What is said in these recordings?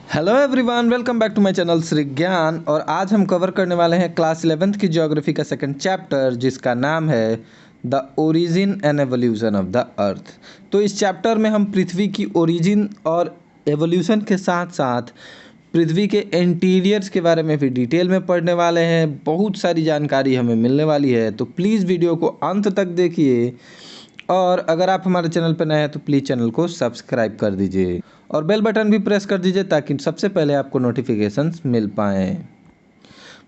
Hello everyone, welcome back to my channel Shri Gyan. और आज हम कवर करने वाले हैं क्लास 11th की ज्योग्राफी का सेकंड चैप्टर, जिसका नाम है the origin and evolution of the earth. तो इस चैप्टर में हम पृथ्वी की ओरिजिन और एवोल्यूशन के साथ साथ पृथ्वी के इंटीरियर्स के बारे में भी डिटेल में पढ़ने वाले हैं। बहुत सारी जानकारी हमें मिलने वाली है, तो प्लीज़ वीडियो को अंत तक देखिए। और अगर आप हमारे चैनल पर नए हैं तो प्लीज़ चैनल को सब्सक्राइब कर दीजिए और बेल बटन भी प्रेस कर दीजिए ताकि सबसे पहले आपको नोटिफिकेशंस मिल पाएँ।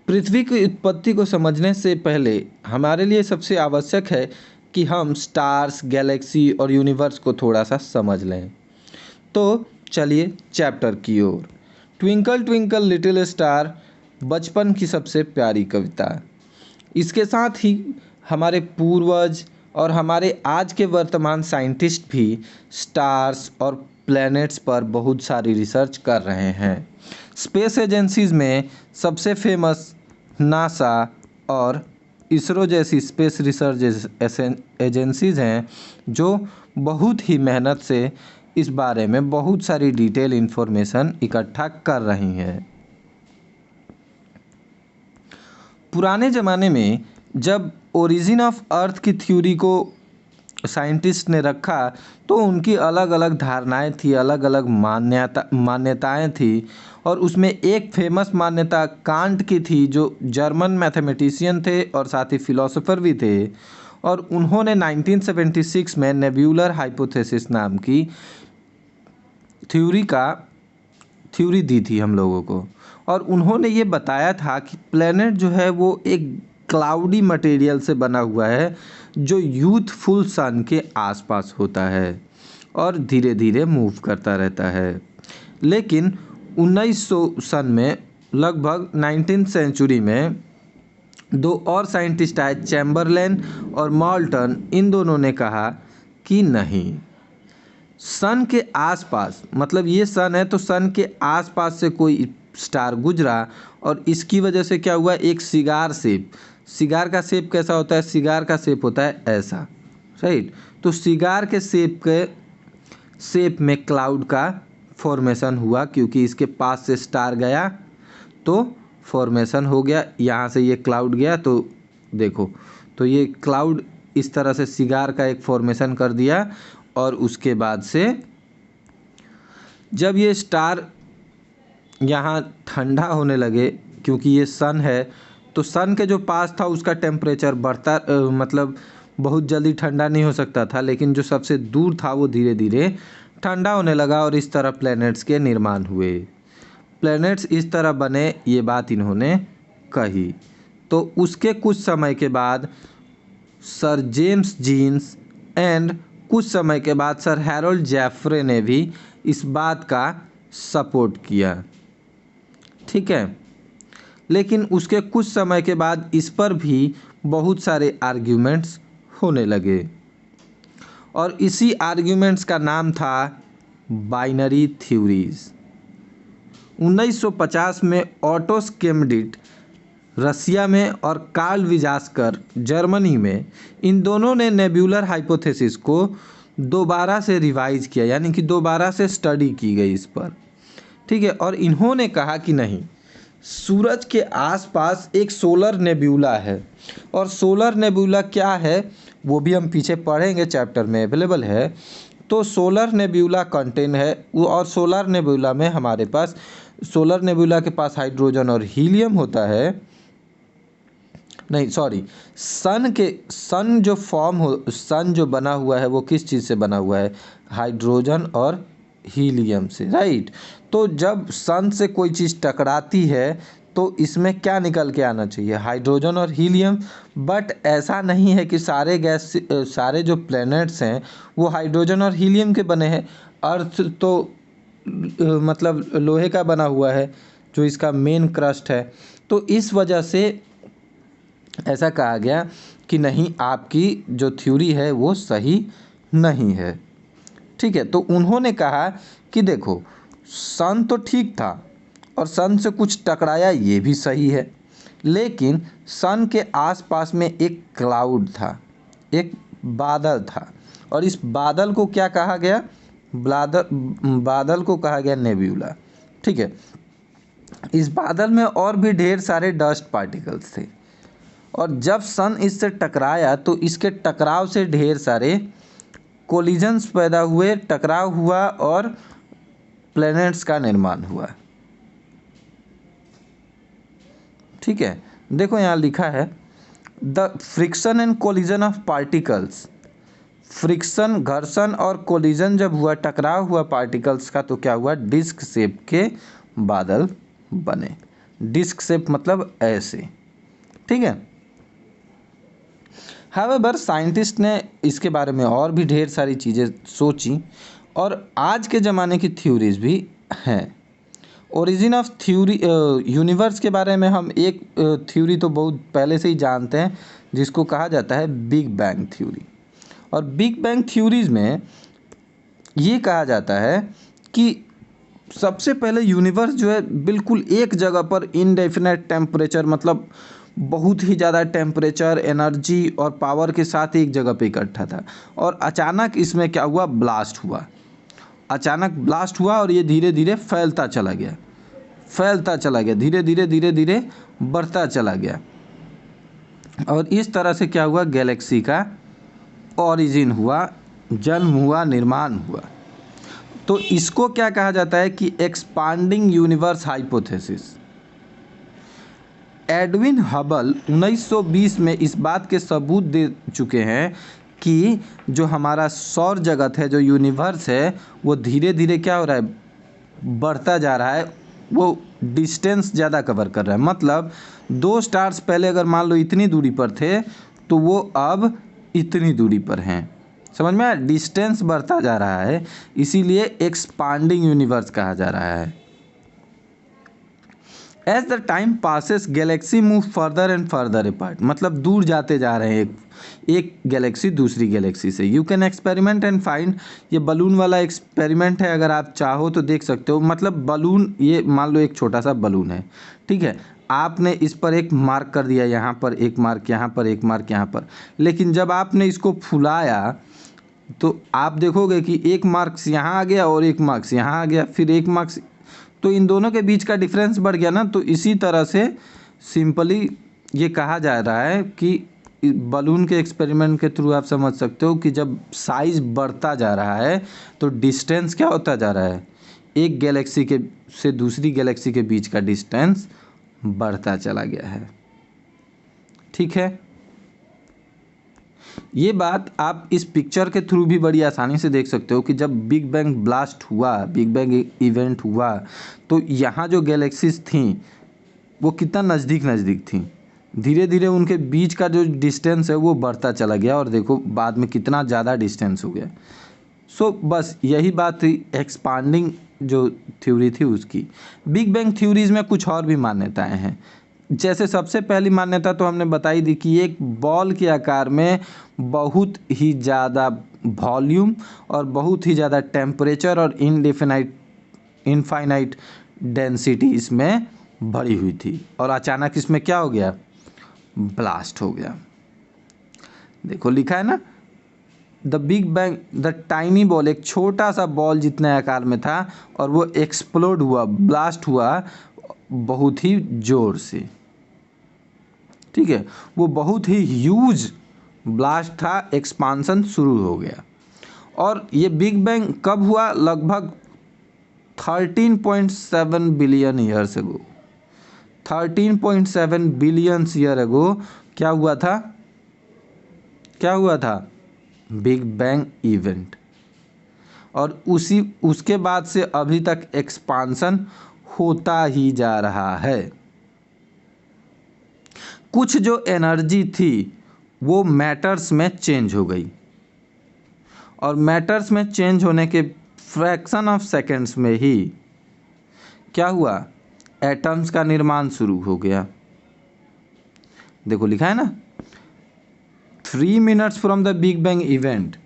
पृथ्वी की उत्पत्ति को समझने से पहले हमारे लिए सबसे आवश्यक है कि हम स्टार्स, गैलेक्सी और यूनिवर्स को थोड़ा सा समझ लें। तो चलिए चैप्टर की ओर। ट्विंकल ट्विंकल लिटिल स्टार बचपन की सबसे प्यारी कविता। इसके साथ ही हमारे पूर्वज और हमारे आज के वर्तमान साइंटिस्ट भी स्टार्स और प्लैनेट्स पर बहुत सारी रिसर्च कर रहे हैं। स्पेस एजेंसीज़ में सबसे फेमस नासा और इसरो जैसी स्पेस रिसर्च एजेंसीज़ हैं, जो बहुत ही मेहनत से इस बारे में बहुत सारी डिटेल इन्फॉर्मेशन इकट्ठा कर रही हैं। पुराने ज़माने में जब ओरिजिन ऑफ अर्थ की थ्योरी को साइंटिस्ट ने रखा तो उनकी अलग अलग धारणाएं थी, अलग अलग मान्यताएं थी। और उसमें एक फेमस मान्यता कांट की थी, जो जर्मन मैथमेटिशियन थे और साथ ही फिलोसोफर भी थे। और उन्होंने 1976 में नेब्यूलर हाइपोथेसिस नाम की थ्योरी दी थी हम लोगों को। और उन्होंने ये बताया था कि प्लेनेट जो है वो एक क्लाउडी मटेरियल से बना हुआ है, जो यूथफुल सन के आसपास होता है और धीरे धीरे मूव करता रहता है। लेकिन 1900 सन में, लगभग 19th सेंचुरी में, दो और साइंटिस्ट आए, चैम्बरलेन और मॉल्टन। इन दोनों ने कहा कि नहीं, सन के आसपास, मतलब ये सन है तो सन के आसपास से कोई स्टार गुजरा और इसकी वजह से क्या हुआ, एक सिगार का शेप कैसा होता है? सिगार का शेप होता है ऐसा, राइट। तो सिगार के शेप में क्लाउड का फॉर्मेशन हुआ, क्योंकि इसके पास से स्टार गया तो फॉर्मेशन हो गया। यहाँ से ये क्लाउड गया तो देखो, तो ये क्लाउड इस तरह से सिगार का एक फॉर्मेशन कर दिया। और उसके बाद से जब ये स्टार यहाँ ठंडा होने लगे, क्योंकि ये सन है तो सन के जो पास था उसका टेम्परेचर बढ़ता, मतलब बहुत जल्दी ठंडा नहीं हो सकता था, लेकिन जो सबसे दूर था वो धीरे धीरे ठंडा होने लगा और इस तरह प्लैनेट्स के निर्माण हुए। प्लैनेट्स इस तरह बने, ये बात इन्होंने कही। तो उसके कुछ समय के बाद सर जेम्स जीन्स एंड कुछ समय के बाद सर हैरोल्ड जेफरे ने भी इस बात का सपोर्ट किया, ठीक है। लेकिन उसके कुछ समय के बाद इस पर भी बहुत सारे आर्ग्यूमेंट्स होने लगे और इसी आर्ग्यूमेंट्स का नाम था बाइनरी थ्योरीज। 1950 में ऑटो स्केमडिट रसिया में और कार्ल विजास्कर जर्मनी में, इन दोनों ने नेब्यूलर हाइपोथेसिस को दोबारा से रिवाइज किया, यानी कि दोबारा से स्टडी की गई इस पर, ठीक है। और इन्होंने कहा कि नहीं, सूरज के आसपास एक सोलर नेब्यूला है। और सोलर नेब्यूला क्या है वो भी हम पीछे पढ़ेंगे, चैप्टर में अवेलेबल है। तो सोलर नेब्यूला कंटेन है वो, और सोलर नेब्यूला में हमारे पास, सोलर नेब्यूला के पास हाइड्रोजन और हीलियम होता है। नहीं सॉरी, सन जो बना हुआ है वो किस चीज़ से बना हुआ है? हाइड्रोजन और हीलियम से, राइट। तो जब सन से कोई चीज़ टकराती है तो इसमें क्या निकल के आना चाहिए? हाइड्रोजन और हीलियम। बट ऐसा नहीं है कि सारे जो प्लैनेट्स हैं वो हाइड्रोजन और हीलियम के बने हैं। अर्थ तो मतलब लोहे का बना हुआ है, जो इसका मेन क्रस्ट है। तो इस वजह से ऐसा कहा गया कि नहीं, आपकी जो थ्योरी है वो सही नहीं है, ठीक है। तो उन्होंने कहा कि देखो, सन तो ठीक था और सन से कुछ टकराया, ये भी सही है, लेकिन सन के आसपास में एक क्लाउड था, एक बादल था। और इस बादल को क्या कहा गया? बादल को कहा गया नेब्यूला, ठीक है। इस बादल में और भी ढेर सारे डस्ट पार्टिकल्स थे, और जब सन इससे टकराया तो इसके टकराव से ढेर सारे कोलिजन्स पैदा हुए, टकराव हुआ और प्लैनेट्स का निर्माण हुआ। ठीक है, देखो यहाँ लिखा है the friction and collision of particles. Friction, घर्षण और कोलिजन जब हुआ, टकराव हुआ पार्टिकल्स का, तो क्या हुआ, डिस्क शेप के बादल बने। डिस्क शेप मतलब ऐसे। ठीक है। हावेवर साइंटिस्ट ने इसके बारे में और भी ढेर सारी चीज़ें सोची, और आज के ज़माने की थ्योरीज भी हैं। ओरिजिन ऑफ थ्योरी, यूनिवर्स के बारे में हम एक थ्योरी तो बहुत पहले से ही जानते हैं, जिसको कहा जाता है बिग बैंग थ्योरी। और बिग बैंग थ्योरीज में ये कहा जाता है कि सबसे पहले यूनिवर्स जो है बिल्कुल एक जगह पर इनडेफिनेट टेम्परेचर, मतलब बहुत ही ज़्यादा टेम्परेचर, एनर्जी और पावर के साथ एक जगह पे इकट्ठा था, और अचानक इसमें क्या हुआ, ब्लास्ट हुआ। अचानक ब्लास्ट हुआ और ये धीरे धीरे फैलता चला गया, फैलता चला गया, धीरे धीरे धीरे धीरे बढ़ता चला गया, और इस तरह से क्या हुआ, गैलेक्सी का ओरिजिन हुआ, जन्म हुआ, निर्माण हुआ। तो इसको क्या कहा जाता है कि expanding universe hypothesis. Edwin Hubble 1920 में इस बात के सबूत दे चुके हैं कि जो हमारा सौर जगत है, जो यूनिवर्स है, वो धीरे धीरे क्या हो रहा है, बढ़ता जा रहा है, वो डिस्टेंस ज़्यादा कवर कर रहा है। मतलब दो स्टार्स पहले अगर मान लो इतनी दूरी पर थे, तो वो अब इतनी दूरी पर हैं। समझ में आया, डिस्टेंस बढ़ता जा रहा है, इसीलिए एक्सपांडिंग यूनिवर्स कहा जा रहा है। As the time passes galaxy move further and further apart, मतलब दूर जाते जा रहे हैं एक गैलेक्सी दूसरी गैलेक्सी से। You can experiment and find, ये बलून वाला एक्सपेरिमेंट है, अगर आप चाहो तो देख सकते हो। मतलब बलून, ये मान लो एक छोटा सा बलून है, ठीक है, आपने इस पर एक मार्क कर दिया, यहाँ पर एक मार्क, यहाँ पर एक मार्क, यहाँ पर, लेकिन जब आपने इसको फुलाया तो आप देखोगे कि एक मार्क्स यहाँ आ गया और एक मार्क्स यहाँ आ गया, फिर एक मार्क्स, तो इन दोनों के बीच का डिफरेंस बढ़ गया ना। तो इसी तरह से सिंपली ये कहा जा रहा है कि बलून के एक्सपेरिमेंट के थ्रू आप समझ सकते हो कि जब साइज बढ़ता जा रहा है तो डिस्टेंस क्या होता जा रहा है, एक गैलेक्सी के से दूसरी गैलेक्सी के बीच का डिस्टेंस बढ़ता चला गया है। ठीक है, ये बात आप इस पिक्चर के थ्रू भी बड़ी आसानी से देख सकते हो कि जब बिग बैंग ब्लास्ट हुआ, बिग बैंग इवेंट हुआ, तो यहाँ जो गैलेक्सीज थी वो कितना नज़दीक नज़दीक थी, धीरे धीरे उनके बीच का जो डिस्टेंस है वो बढ़ता चला गया, और देखो बाद में कितना ज़्यादा डिस्टेंस हो गया। सो बस यही बात थी एक्सपांडिंग जो थ्योरी थी उसकी। बिग बैंग थ्योरीज में कुछ और भी मान्यताएं हैं। जैसे सबसे पहली मान्यता तो हमने बताई दी कि एक बॉल के आकार में बहुत ही ज़्यादा वॉल्यूम और बहुत ही ज़्यादा टेम्परेचर और इनफाइनाइट डेंसिटी इसमें भरी हुई थी, और अचानक इसमें क्या हो गया, ब्लास्ट हो गया। देखो लिखा है ना, the big bang, the tiny ball, एक छोटा सा बॉल जितने आकार में था, और वो एक्सप्लोड हुआ, ब्लास्ट हुआ बहुत ही जोर से। ठीक है, वो बहुत ही ह्यूज ब्लास्ट था, एक्सपांसन शुरू हो गया। और ये बिग बैंग कब हुआ, लगभग 13.7 billion years ago. 13.7 billion year ago क्या हुआ था, क्या हुआ था, बिग बैंग इवेंट। और उसके बाद से अभी तक एक्सपांसन होता ही जा रहा है। कुछ जो एनर्जी थी वो मैटर्स में चेंज हो गई, और मैटर्स में चेंज होने के फ्रैक्शन ऑफ सेकेंड्स में ही क्या हुआ, एटम्स का निर्माण शुरू हो गया। देखो लिखा है ना, 3 minutes from the big bang event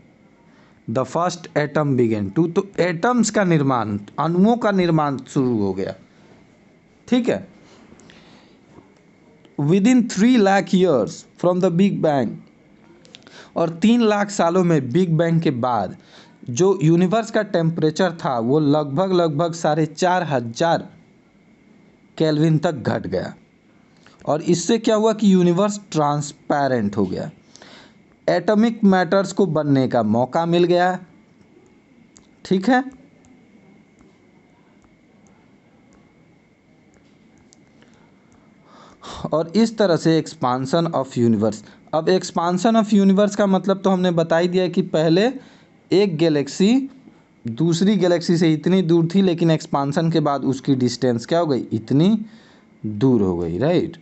the first atom began to, तो एटम्स का निर्माण, अणुओं का निर्माण शुरू हो गया। ठीक है, within 3 lakh years from the big bang, और 3 लाख सालों में बिग बैंग के बाद जो यूनिवर्स का टेम्परेचर था वो लगभग 4,500 केल्विन तक घट गया। और इससे क्या हुआ कि यूनिवर्स ट्रांसपेरेंट हो गया, एटॉमिक मैटर्स को बनने का मौका मिल गया। ठीक है, और इस तरह से एक्सपांसन ऑफ यूनिवर्स। अब एक्सपांसन ऑफ यूनिवर्स का मतलब तो हमने बता ही दिया कि पहले एक गैलेक्सी दूसरी गैलेक्सी से इतनी दूर थी, लेकिन एक्सपांसन के बाद उसकी डिस्टेंस क्या हो गई, इतनी दूर हो गई, राइट।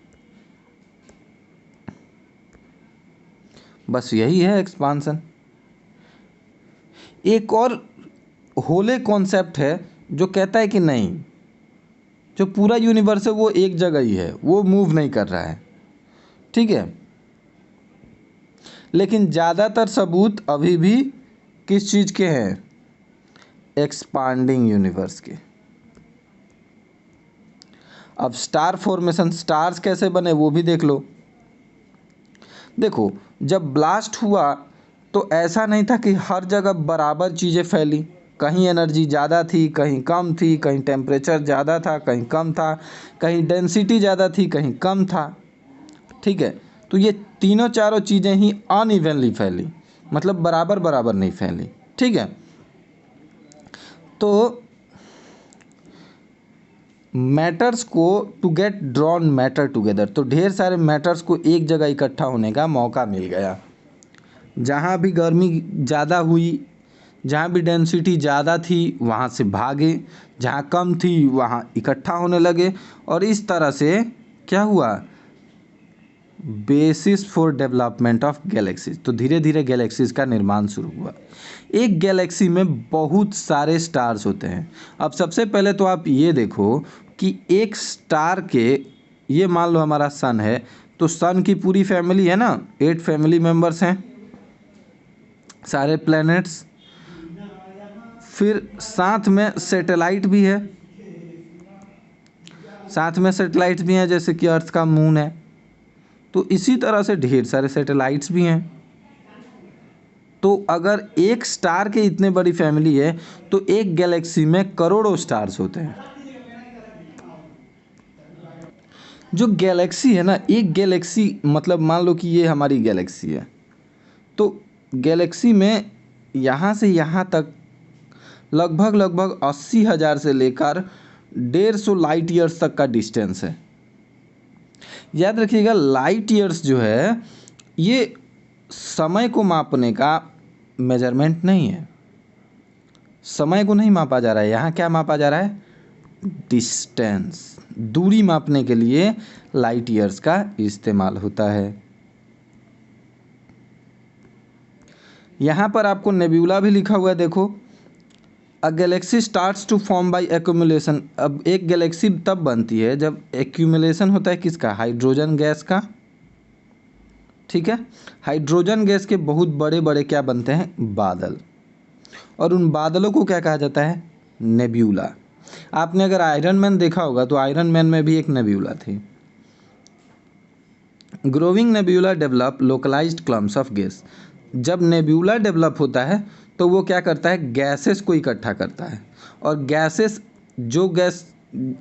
बस यही है एक्सपांसन। एक और होले कॉन्सेप्ट है जो कहता है कि नहीं, जो पूरा यूनिवर्स है वो एक जगह ही है, वो मूव नहीं कर रहा है। ठीक है, लेकिन ज़्यादातर सबूत अभी भी किस चीज़ के हैं, एक्सपांडिंग यूनिवर्स के। अब स्टार फॉर्मेशन, स्टार्स कैसे बने वो भी देख लो। देखो, जब ब्लास्ट हुआ तो ऐसा नहीं था कि हर जगह बराबर चीज़ें फैली, कहीं एनर्जी ज़्यादा थी, कहीं कम थी, कहीं टेम्परेचर ज़्यादा था, कहीं कम था, कहीं डेंसिटी ज़्यादा थी, कहीं कम था। ठीक है, तो ये तीनों चारों चीज़ें ही अनइवनली फैली, मतलब बराबर बराबर नहीं फैली। ठीक है, तो मैटर्स को to get drawn matter together, तो ढेर सारे मैटर्स को एक जगह इकट्ठा होने का मौका मिल गया। जहाँ भी गर्मी ज़्यादा हुई, जहाँ भी डेंसिटी ज़्यादा थी वहाँ से भागे, जहाँ कम थी वहाँ इकट्ठा होने लगे, और इस तरह से क्या हुआ, basis for development of galaxies. तो धीरे धीरे गैलेक्सीज का निर्माण शुरू हुआ। एक गैलेक्सी में बहुत सारे स्टार्स होते हैं। अब सबसे पहले तो आप ये देखो कि एक स्टार के, ये मान लो हमारा सन है, तो सन की पूरी फैमिली है ना, 8 फैमिली मेंबर्स हैं, सारे प्लैनेट्स। फिर साथ में सैटेलाइट भी है, साथ में सैटेलाइट भी हैं, जैसे कि अर्थ का मून है। तो इसी तरह से ढेर सारे सैटेलाइट्स भी हैं। तो अगर एक स्टार के इतने बड़ी फैमिली है तो एक गैलेक्सी में करोड़ों स्टार्स होते हैं। जो गैलेक्सी है ना, एक गैलेक्सी मतलब मान लो कि ये हमारी गैलेक्सी है, तो गैलेक्सी में यहाँ से यहाँ तक लगभग 80,000 से लेकर 150 लाइट ईयर्स तक का डिस्टेंस है। याद रखिएगा, लाइट ईयर्स जो है ये समय को मापने का मेजरमेंट नहीं है, समय को नहीं मापा जा रहा है। यहाँ क्या मापा जा रहा है, डिस्टेंस, दूरी मापने के लिए लाइट ईयर्स का इस्तेमाल होता है। यहाँ पर आपको नेब्यूला भी लिखा हुआ है, देखो, a galaxy starts to form by accumulation. अब एक गैलेक्सी तब बनती है जब एक्यूमुलेशन होता है किसका, हाइड्रोजन गैस का। ठीक है, हाइड्रोजन गैस के बहुत बड़े बड़े क्या बनते हैं, बादल, और उन बादलों को क्या कहा जाता है, नेब्यूला। आपने अगर आयरन मैन देखा होगा तो आयरन मैन में भी एक नेब्यूला थी। Growing nebula develop localised clumps of gas. जब नेब्यूला डेवलप होता है तो वो क्या करता है, गैसेस को इकट्ठा करता है, और गैसेस, जो गैस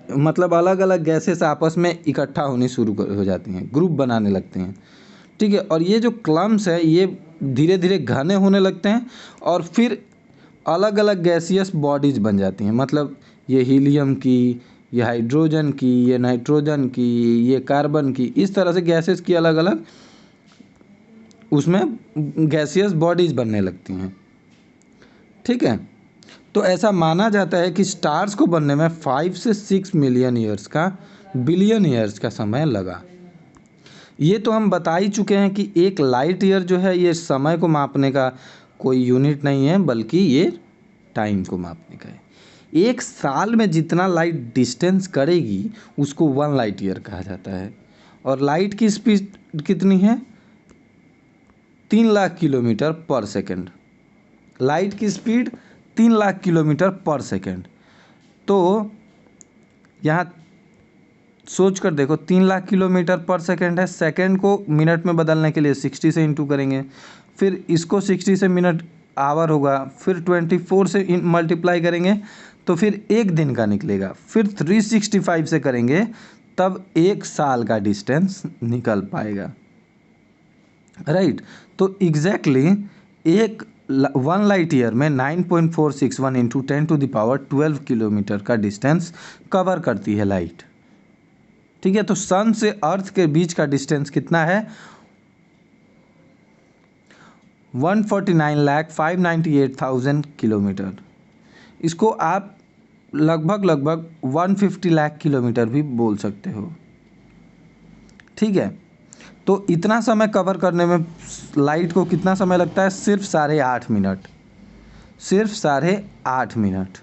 मतलब अलग अलग गैसेस आपस में इकट्ठा होनी शुरू हो जाती हैं, ग्रुप बनाने लगते हैं। ठीक है, और ये जो क्लम्स है ये धीरे धीरे घने होने लगते हैं, और फिर अलग अलग गैसियस बॉडीज बन जाती हैं। मतलब ये हीलियम की, ये हाइड्रोजन की, ये नाइट्रोजन की, ये कार्बन की, इस तरह से गैसेस की अलग अलग उसमें गैसियस बॉडीज बनने लगती हैं। ठीक है, तो ऐसा माना जाता है कि स्टार्स को बनने में 5 से 6 मिलियन ईयर्स का, बिलियन ईयर्स का समय लगा। ये तो हम बता ही चुके हैं कि एक लाइट ईयर जो है ये समय को मापने का कोई यूनिट नहीं है, बल्कि ये टाइम को मापने का है। एक साल में जितना लाइट डिस्टेंस करेगी उसको 1 लाइट ईयर कहा जाता है। और लाइट की स्पीड कितनी है, 3 लाख किलोमीटर पर सेकंड। लाइट की स्पीड 3 लाख किलोमीटर पर सेकंड। तो यहाँ सोच कर देखो, 3 लाख किलोमीटर पर सेकंड है, सेकंड को मिनट में बदलने के लिए 60 से इंटू करेंगे, फिर इसको 60 से मिनट आवर होगा, फिर 24 से मल्टीप्लाई करेंगे तो फिर एक दिन का निकलेगा, फिर 365 से करेंगे तब एक साल का डिस्टेंस निकल पाएगा। राइट तो एग्जैक्टली एक 1 लाइट ईयर में 9.461 इंटू 10⁻12 किलोमीटर का डिस्टेंस कवर करती है लाइट। ठीक है, तो सन से अर्थ के बीच का डिस्टेंस कितना है? 149,598,000 किलोमीटर। इसको आप लगभग 150 लाख किलोमीटर भी बोल सकते हो। ठीक है, तो इतना समय कवर करने में लाइट को कितना समय लगता है? सिर्फ 8.5 मिनट, सिर्फ 8.5 मिनट।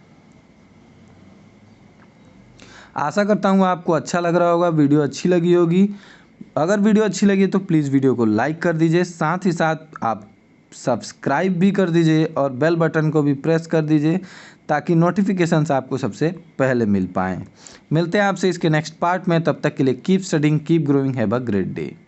आशा करता हूँ आपको अच्छा लग रहा होगा, वीडियो अच्छी लगी होगी। अगर वीडियो अच्छी लगी तो प्लीज़ वीडियो को लाइक कर दीजिए, साथ ही साथ आप सब्सक्राइब भी कर दीजिए और बेल बटन को भी प्रेस कर दीजिए ताकि नोटिफिकेशंस आपको सबसे पहले मिल पाएँ। मिलते हैं आपसे इसके नेक्स्ट पार्ट में, तब तक के लिए keep studying, keep growing, have a great day.